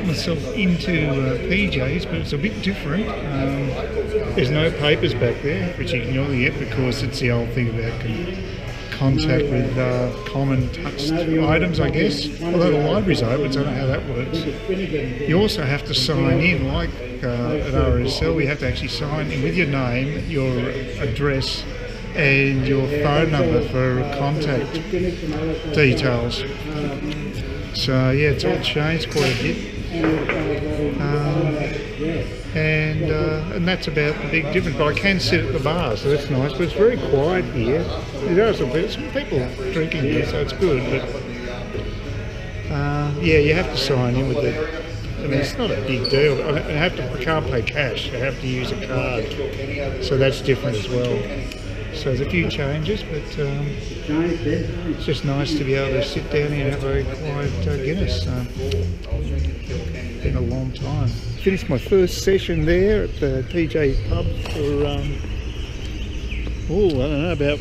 got myself into PJs, but it's a bit different. There's no papers back there, which you can only get because it's the old thing about contact with common touched items, I guess. Although the library's open, so I don't know how that works. You also have to sign in, like at RSL, you have to actually sign in with your name, your address, and your phone number for contact details. So yeah, it's all changed quite a bit. And that's about the big difference. But I can sit at the bar, so that's nice. But it's very quiet here. There are some people drinking here, so it's good. But yeah, you have to sign in with it. I mean, it's not a big deal. I can't pay cash. I have to use a card, so that's different as well. So there's a few changes, but it's just nice to be able to sit down here and have a quiet Guinness. Been a long time. Finished my first session there at the PJ pub for, I don't know, about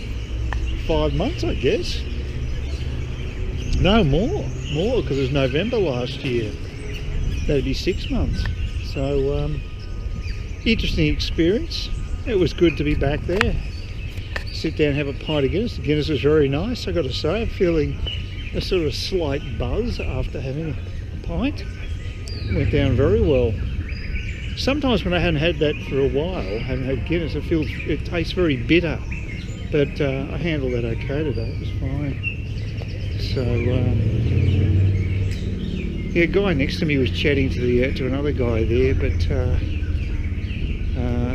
5 months, I guess. No, more, because it was November last year. That'd be 6 months. So, interesting experience. It was good to be back there. Sit down and have a pint of Guinness. The Guinness was very nice, I got to say. I'm feeling a sort of slight buzz after having a pint. It went down very well. Sometimes when I haven't had that for a while, haven't had Guinness, it tastes very bitter. But I handled that okay today, it was fine. So, yeah, a guy next to me was chatting to another guy there, but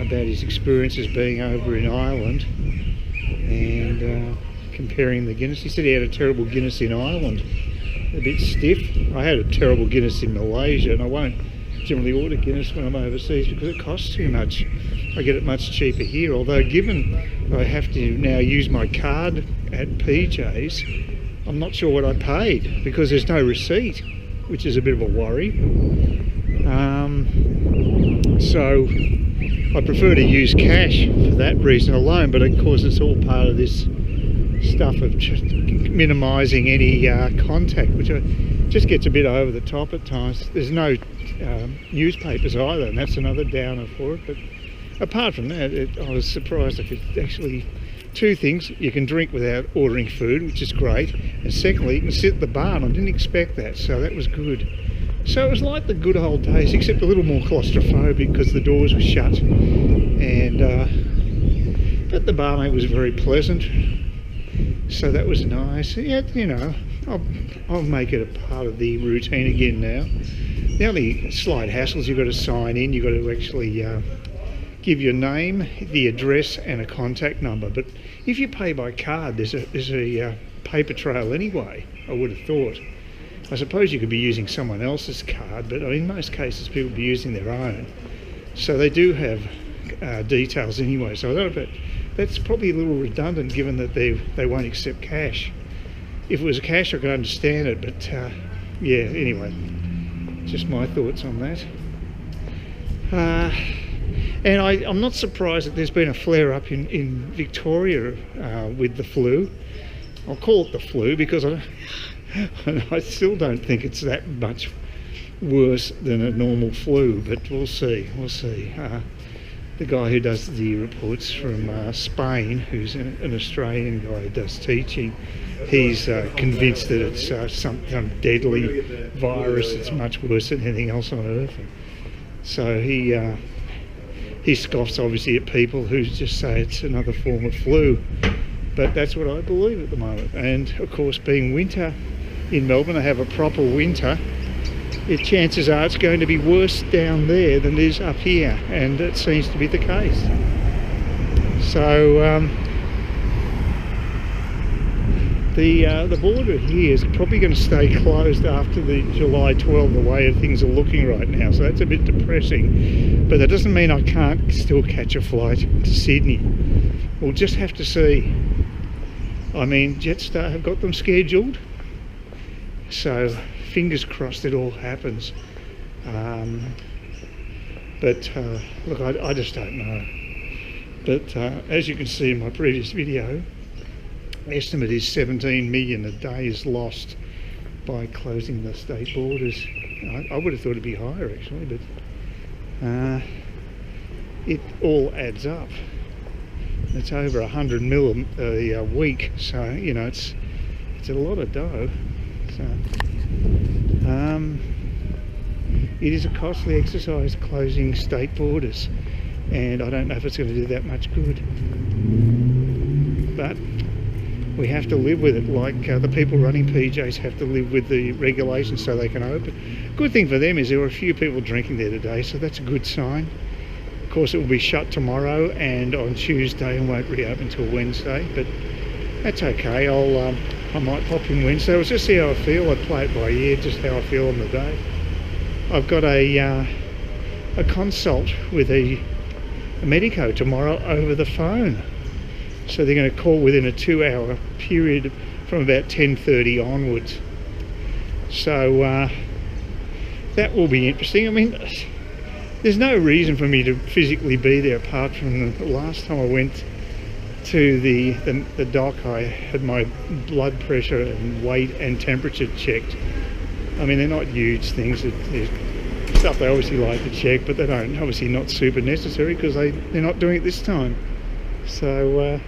about his experiences being over in Ireland. And comparing the Guinness. He said he had a terrible Guinness in Ireland, a bit stiff. I had a terrible Guinness in Malaysia, and I won't generally order Guinness when I'm overseas because it costs too much. I get it much cheaper here, although given I have to now use my card at PJ's, I'm not sure what I paid because there's no receipt, which is a bit of a worry. So I prefer to use cash for that reason alone, but of course it's all part of this stuff of just minimising any contact, which just gets a bit over the top at times. There's no newspapers either, and that's another downer for it. But apart from that, I was surprised I could actually, two things: you can drink without ordering food, which is great, and secondly, you can sit at the bar, and I didn't expect that, so that was good. So it was like the good old days, except a little more claustrophobic because the doors were shut. And but the barmaid was very pleasant, so that was nice. Yeah, you know, I'll make it a part of the routine again now. The only slight hassles, you've got to sign in, you've got to actually give your name, the address, and a contact number. But if you pay by card, there's a paper trail anyway. I would have thought. I suppose you could be using someone else's card, but in most cases people be using their own. So they do have details anyway. So I don't know if that's probably a little redundant given that they won't accept cash. If it was cash, I could understand it, but yeah, anyway, just my thoughts on that. And I'm not surprised that there's been a flare-up in Victoria with the flu. I'll call it the flu because I still don't think it's that much worse than a normal flu, but we'll see. The guy who does the reports from Spain, who's an Australian guy who does teaching, he's convinced that it's some deadly virus that's much worse than anything else on earth. So he scoffs obviously at people who just say it's another form of flu, but that's what I believe at the moment. And of course, being winter in Melbourne, I have a proper winter. Chances are it's going to be worse down there than it is up here, and it seems to be the case. So the border here is probably going to stay closed after the July 12, the way things are looking right now, so that's a bit depressing, but that doesn't mean I can't still catch a flight to Sydney. We'll just have to see. I mean, Jetstar have got them scheduled, so fingers crossed it all happens. But look, I just don't know. But as you can see in my previous video, estimate is 17 million a day is lost by closing the state borders. I would have thought it'd be higher actually, but it all adds up. It's over 100 mil a week, so you know it's a lot of dough. So it is a costly exercise closing state borders, and I don't know if it's going to do that much good, but we have to live with it, like the people running PJs have to live with the regulations so they can open. Good thing for them is there were a few people drinking there today, so that's a good sign. Of course it will be shut tomorrow and on Tuesday and won't reopen until Wednesday, but that's okay. I might pop in Wednesday. We'll just see how I feel. I'd play it by ear, just how I feel on the day. I've got a consult with a medico tomorrow over the phone. So they're going to call within a 2-hour period from about 10:30 onwards. So that will be interesting. I mean, there's no reason for me to physically be there apart from the last time I went to the doc. I had my blood pressure and weight and temperature checked. I mean, they're not huge things. There's stuff they obviously like to check, but they don't, obviously not super necessary because they're not doing it this time. So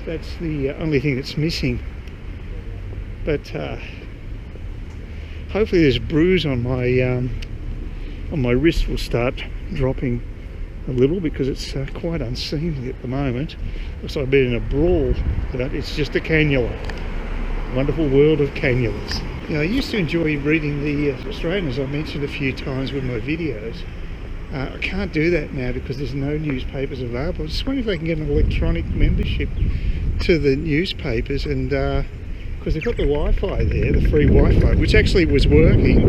that's the only thing that's missing. But hopefully this bruise on my wrist will start dropping a little, because it's quite unseemly at the moment. Looks like I've been in a brawl, but it's just a cannula. Wonderful world of cannulas. You know, I used to enjoy reading the Australian, as I mentioned a few times with my videos. I can't do that now because there's no newspapers available. I just wonder if they can get an electronic membership to the newspapers, and because they've got the Wi-Fi there, the free Wi-Fi, which actually was working.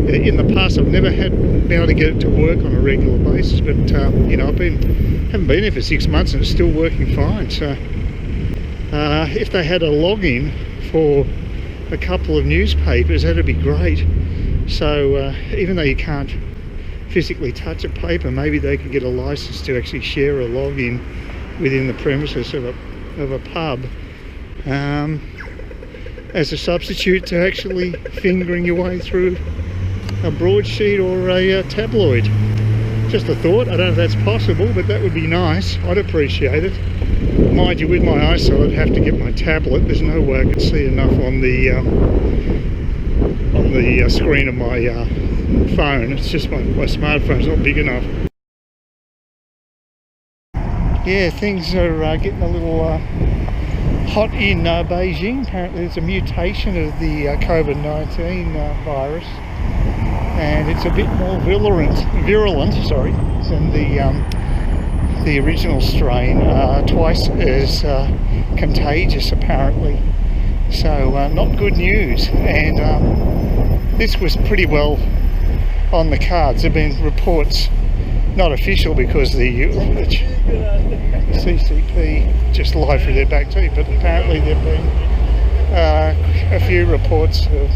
In the past I've never been able to get it to work on a regular basis, but you know, haven't been here for 6 months and it's still working fine. So if they had a login for a couple of newspapers, that'd be great. So even though you can't physically touch a paper, maybe they could get a license to actually share a login within the premises of a pub, as a substitute to actually fingering your way through a broadsheet or a tabloid. Just a thought. I don't know if that's possible, but that would be nice. I'd appreciate it. Mind you, with my eyesight I'd have to get my tablet. There's no way I could see enough on the screen of my phone. It's just my smartphone's not big enough. Yeah, things are getting a little hot in Beijing. Apparently there's a mutation of the COVID-19 virus, and it's a bit more virulent, than the original strain. Twice as contagious apparently. So not good news. And this was pretty well on the cards. There have been reports, not official because the CCP just lied through their back teeth, but apparently there have been a few reports of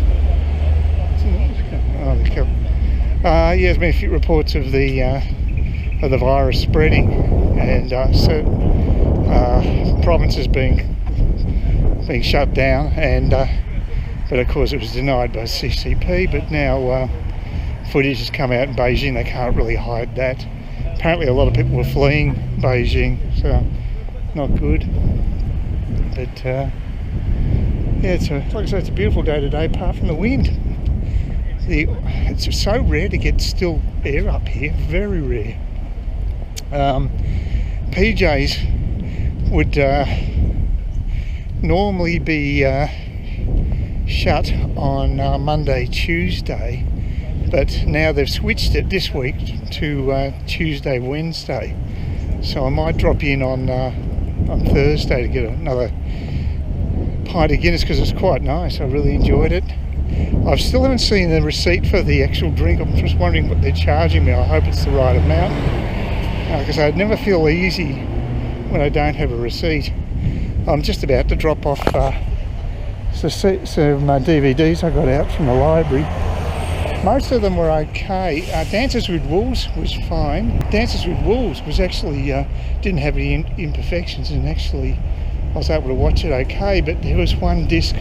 there's been a few reports of the virus spreading, and certain provinces being shut down, and but of course it was denied by CCP. But now footage has come out in Beijing. They can't really hide that. Apparently a lot of people were fleeing Beijing, so not good. But yeah, it's like I say, it's a beautiful day today apart from the wind. It's so rare to get still air up here, very rare. PJs would normally be shut on Monday, Tuesday, but now they've switched it this week to Tuesday, Wednesday. So I might drop in on Thursday to get another pint of Guinness, because it's quite nice. I really enjoyed it. I still haven't seen the receipt for the actual drink. I'm just wondering what they're charging me. I hope it's the right amount, because I'd never feel easy when I don't have a receipt. I'm just about to drop off some DVDs I got out from the library. Most of them were okay. Dances with Wolves was fine. Dances with Wolves was actually didn't have any imperfections, and actually I was able to watch it okay. But there was one disc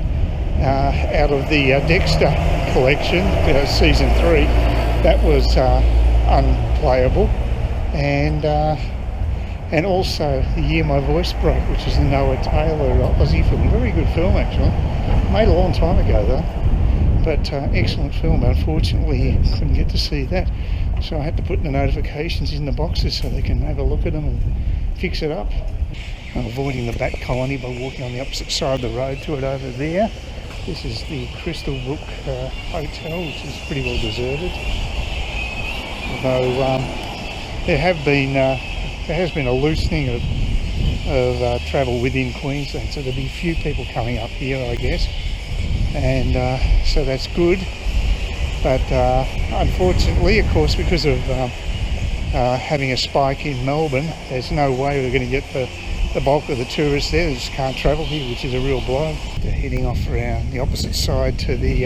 out of the Dexter collection, season 3. That was unplayable, and also The Year My Voice Broke, which is a Noah Taylor Aussie film. Very good film actually. Made a long time ago though, but excellent film. Unfortunately, couldn't get to see that, so I had to put the notifications in the boxes so they can have a look at them and fix it up. I'm avoiding the bat colony by walking on the opposite side of the road to it over there. This is the Crystal Brook Hotel, which is pretty well deserted. Although there has been a loosening of travel within Queensland, so there'll be a few people coming up here, I guess, and so that's good. But unfortunately, of course, because of having a spike in Melbourne, there's no way we're going to get the bulk of the tourists there. They just can't travel here, which is a real blow. They're heading off around the opposite side to the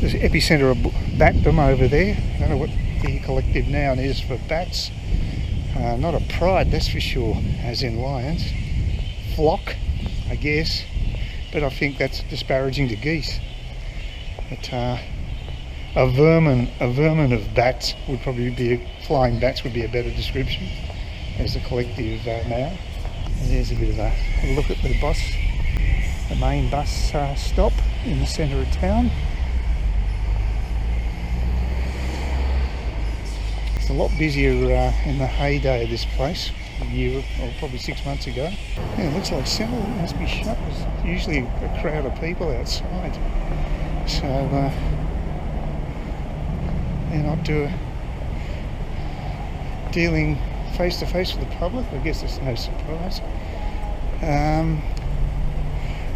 epicentre of batdom over there. I don't know what the collective noun is for bats. Not a pride, that's for sure, as in lions. Flock, I guess, but I think that's disparaging to geese. But a vermin of bats would probably be, flying bats would be a better description as a collective now. And there's a bit of a look at the bus, the main bus stop in the centre of town. It's a lot busier in the heyday of this place, a year or probably 6 months ago. Yeah, it looks like Central must be shut. There's usually a crowd of people outside, so they're not dealing face to face with the public. I guess that's no surprise.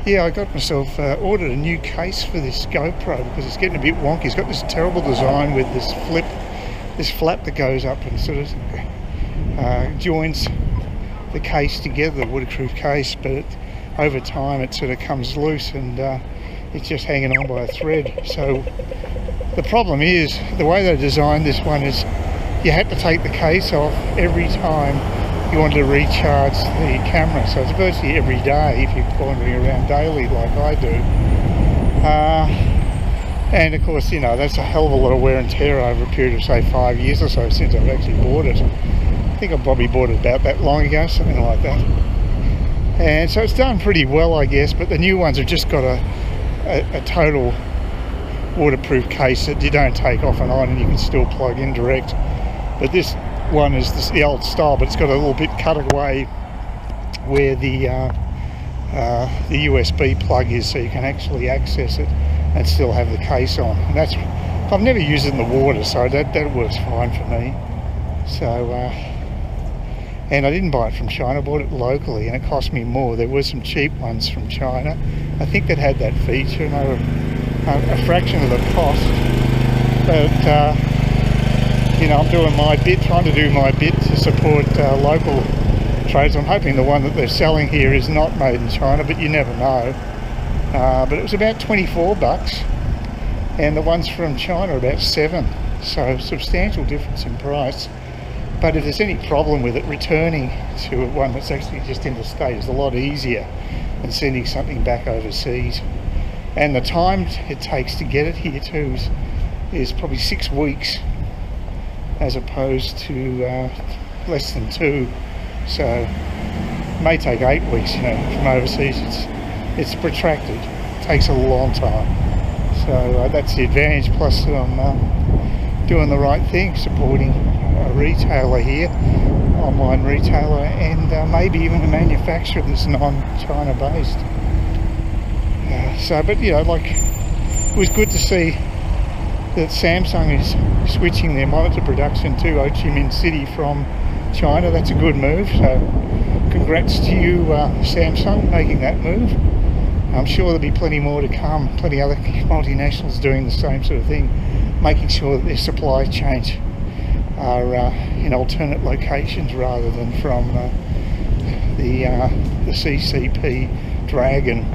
Yeah, I got myself ordered a new case for this GoPro because it's getting a bit wonky. It's got this terrible design with this flap that goes up and sort of joins the case together, the waterproof case, but over time it sort of comes loose and it's just hanging on by a thread. So the problem is, the way they designed this one is you had to take the case off every time you wanted to recharge the camera. So it's virtually every day if you're wandering around daily like I do. And of course, you know, that's a hell of a lot of wear and tear over a period of say 5 years or so since I've actually bought it. I think I probably bought it about that long ago, something like that. And so it's done pretty well, I guess, but the new ones have just got a total waterproof case that you don't take off and on and you can still plug in direct. But this one is the old style, but it's got a little bit cut away where the USB plug is, so you can actually access it and still have the case on. And that's, I've never used it in the water, so that works fine for me. So and I didn't buy it from China, I bought it locally and it cost me more. There were some cheap ones from China, I think that had that feature, and they were a fraction of the cost. But you know, I'm doing my bit, trying to do my bit to support local trades. I'm hoping the one that they're selling here is not made in China, but you never know. But it was about 24 bucks, and the ones from China are about 7, so substantial difference in price. But if there's any problem with it, returning to one that's actually just interstate is a lot easier than sending something back overseas. And the time it takes to get it here too is probably 6 weeks as opposed to less than 2. So it may take 8 weeks, you know, from overseas. It's protracted, it takes a long time. So that's the advantage, plus I'm doing the right thing, supporting a retailer here, online retailer, and maybe even a manufacturer that's non-China based. So, but you know, like, it was good to see that Samsung is switching their monitor production to Ho Chi Minh City from China. That's a good move, so congrats to you, Samsung, making that move. I'm sure there'll be plenty more to come, plenty other multinationals doing the same sort of thing, making sure that their supply chains are in alternate locations rather than from the CCP dragon.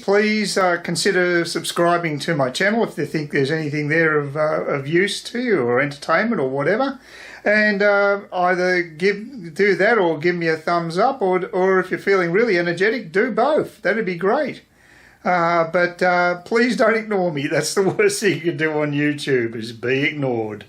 please consider subscribing to my channel if you think there's anything there of use to you or entertainment or whatever. And either do that or give me a thumbs up, or if you're feeling really energetic, do both. That'd be great. But please don't ignore me. That's the worst thing you can do on YouTube, is be ignored.